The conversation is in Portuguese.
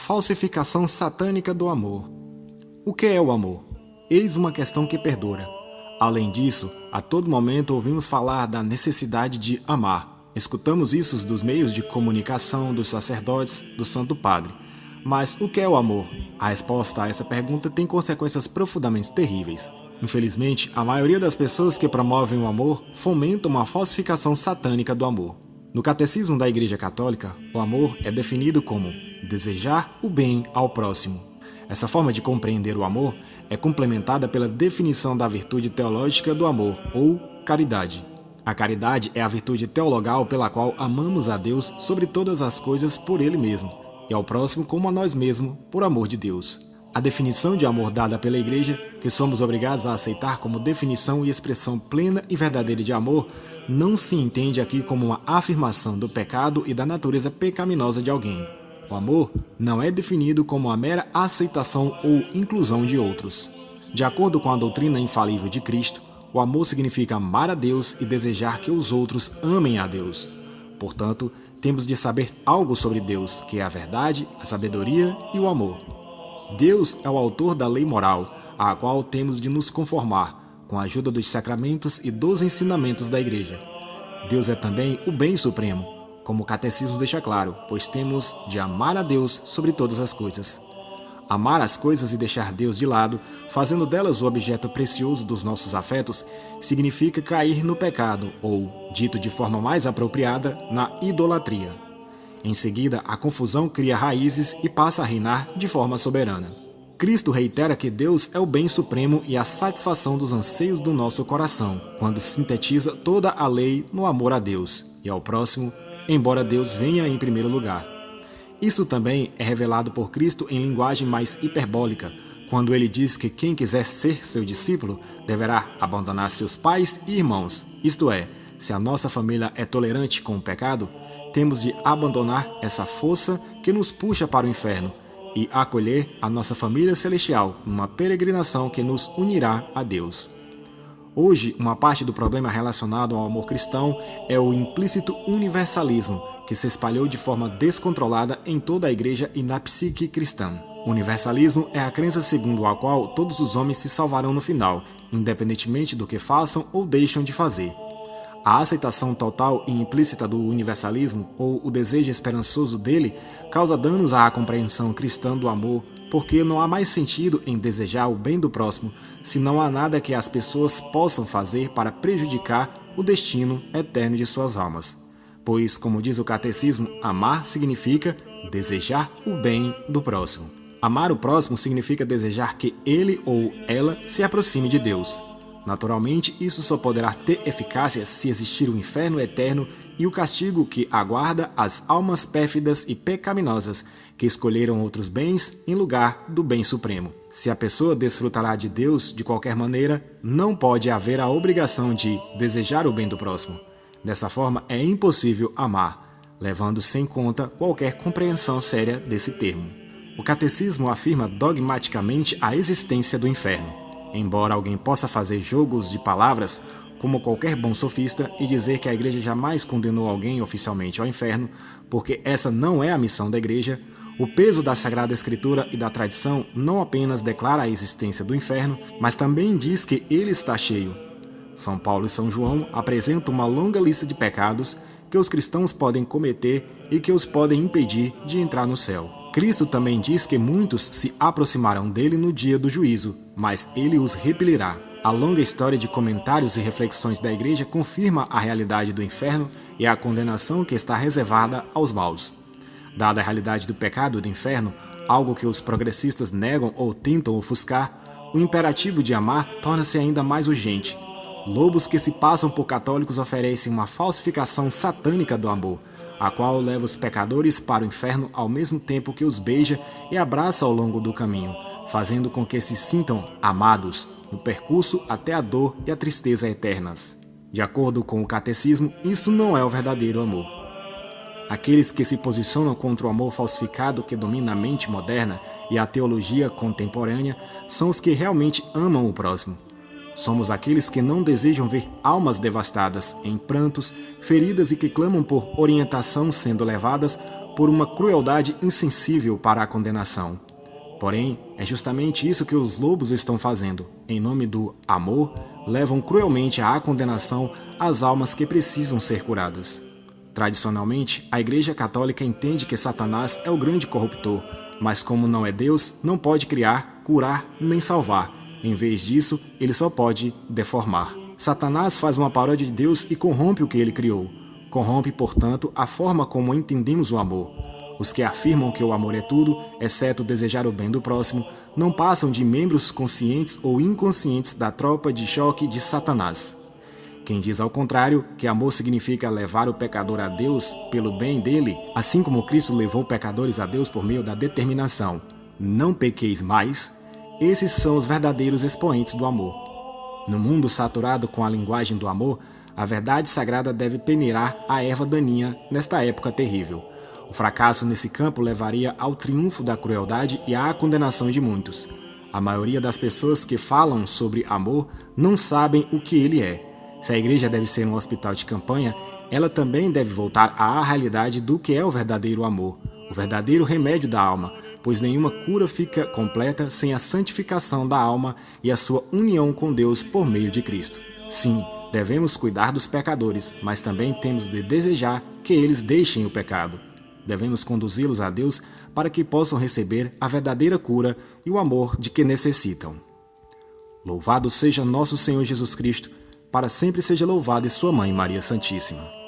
falsificação satânica do amor. O que é o amor? Eis uma questão que perdura. Além disso, a todo momento ouvimos falar da necessidade de amar. Escutamos isso dos meios de comunicação, dos sacerdotes, do Santo Padre. Mas o que é o amor? A resposta a essa pergunta tem consequências profundamente terríveis. Infelizmente, a maioria das pessoas que promovem o amor fomentam uma falsificação satânica do amor. No Catecismo da Igreja Católica, o amor é definido como desejar o bem ao próximo. Essa forma de compreender o amor é complementada pela definição da virtude teológica do amor, ou caridade. A caridade é a virtude teologal pela qual amamos a Deus sobre todas as coisas por Ele mesmo, e ao próximo como a nós mesmos, por amor de Deus. A definição de amor dada pela Igreja, que somos obrigados a aceitar como definição e expressão plena e verdadeira de amor, não se entende aqui como uma afirmação do pecado e da natureza pecaminosa de alguém. O amor não é definido como a mera aceitação ou inclusão de outros. De acordo com a doutrina infalível de Cristo, o amor significa amar a Deus e desejar que os outros amem a Deus. Portanto, temos de saber algo sobre Deus, que é a verdade, a sabedoria e o amor. Deus é o autor da lei moral, à qual temos de nos conformar, com a ajuda dos sacramentos e dos ensinamentos da Igreja. Deus é também o bem supremo, como o Catecismo deixa claro, pois temos de amar a Deus sobre todas as coisas. Amar as coisas e deixar Deus de lado, fazendo delas o objeto precioso dos nossos afetos, significa cair no pecado, ou, dito de forma mais apropriada, na idolatria. Em seguida, a confusão cria raízes e passa a reinar de forma soberana. Cristo reitera que Deus é o bem supremo e a satisfação dos anseios do nosso coração, quando sintetiza toda a lei no amor a Deus e ao próximo, embora Deus venha em primeiro lugar. Isso também é revelado por Cristo em linguagem mais hiperbólica, quando ele diz que quem quiser ser seu discípulo deverá abandonar seus pais e irmãos, isto é, se a nossa família é tolerante com o pecado, temos de abandonar essa força que nos puxa para o inferno e acolher a nossa família celestial numa peregrinação que nos unirá a Deus. Hoje, uma parte do problema relacionado ao amor cristão é o implícito universalismo, que se espalhou de forma descontrolada em toda a igreja e na psique cristã. O universalismo é a crença segundo a qual todos os homens se salvarão no final, independentemente do que façam ou deixam de fazer. A aceitação total e implícita do universalismo, ou o desejo esperançoso dele, causa danos à compreensão cristã do amor, porque não há mais sentido em desejar o bem do próximo, se não há nada que as pessoas possam fazer para prejudicar o destino eterno de suas almas. Pois, como diz o Catecismo, amar significa desejar o bem do próximo. Amar o próximo significa desejar que ele ou ela se aproxime de Deus. Naturalmente, isso só poderá ter eficácia se existir o inferno eterno e o castigo que aguarda as almas pérfidas e pecaminosas que escolheram outros bens em lugar do bem supremo. Se a pessoa desfrutará de Deus de qualquer maneira, não pode haver a obrigação de desejar o bem do próximo. Dessa forma, é impossível amar, levando-se em conta qualquer compreensão séria desse termo. O Catecismo afirma dogmaticamente a existência do inferno. Embora alguém possa fazer jogos de palavras, como qualquer bom sofista, e dizer que a Igreja jamais condenou alguém oficialmente ao inferno, porque essa não é a missão da Igreja, o peso da Sagrada Escritura e da tradição não apenas declara a existência do inferno, mas também diz que ele está cheio. São Paulo e São João apresentam uma longa lista de pecados que os cristãos podem cometer e que os podem impedir de entrar no céu. Cristo também diz que muitos se aproximarão dele no dia do juízo, mas ele os repelirá. A longa história de comentários e reflexões da Igreja confirma a realidade do inferno e a condenação que está reservada aos maus. Dada a realidade do pecado e do inferno, algo que os progressistas negam ou tentam ofuscar, o imperativo de amar torna-se ainda mais urgente. Lobos que se passam por católicos oferecem uma falsificação satânica do amor, a qual leva os pecadores para o inferno ao mesmo tempo que os beija e abraça ao longo do caminho, fazendo com que se sintam amados no percurso até a dor e a tristeza eternas. De acordo com o Catecismo, isso não é o verdadeiro amor. Aqueles que se posicionam contra o amor falsificado que domina a mente moderna e a teologia contemporânea são os que realmente amam o próximo. Somos aqueles que não desejam ver almas devastadas, em prantos, feridas e que clamam por orientação sendo levadas por uma crueldade insensível para a condenação. Porém, é justamente isso que os lobos estão fazendo. Em nome do amor, levam cruelmente à condenação as almas que precisam ser curadas. Tradicionalmente, a Igreja Católica entende que Satanás é o grande corruptor, mas como não é Deus, não pode criar, curar nem salvar. Em vez disso, ele só pode deformar. Satanás faz uma paródia de Deus e corrompe o que ele criou. Corrompe, portanto, a forma como entendemos o amor. Os que afirmam que o amor é tudo, exceto desejar o bem do próximo, não passam de membros conscientes ou inconscientes da tropa de choque de Satanás. Quem diz ao contrário, que amor significa levar o pecador a Deus pelo bem dele, assim como Cristo levou pecadores a Deus por meio da determinação "não pequeis mais", esses são os verdadeiros expoentes do amor. No mundo saturado com a linguagem do amor, a verdade sagrada deve peneirar a erva daninha nesta época terrível. O fracasso nesse campo levaria ao triunfo da crueldade e à condenação de muitos. A maioria das pessoas que falam sobre amor não sabem o que ele é. Se a igreja deve ser um hospital de campanha, ela também deve voltar à realidade do que é o verdadeiro amor, o verdadeiro remédio da alma, pois nenhuma cura fica completa sem a santificação da alma e a sua união com Deus por meio de Cristo. Sim, devemos cuidar dos pecadores, mas também temos de desejar que eles deixem o pecado. Devemos conduzi-los a Deus para que possam receber a verdadeira cura e o amor de que necessitam. Louvado seja nosso Senhor Jesus Cristo, para sempre seja louvado e sua Mãe Maria Santíssima.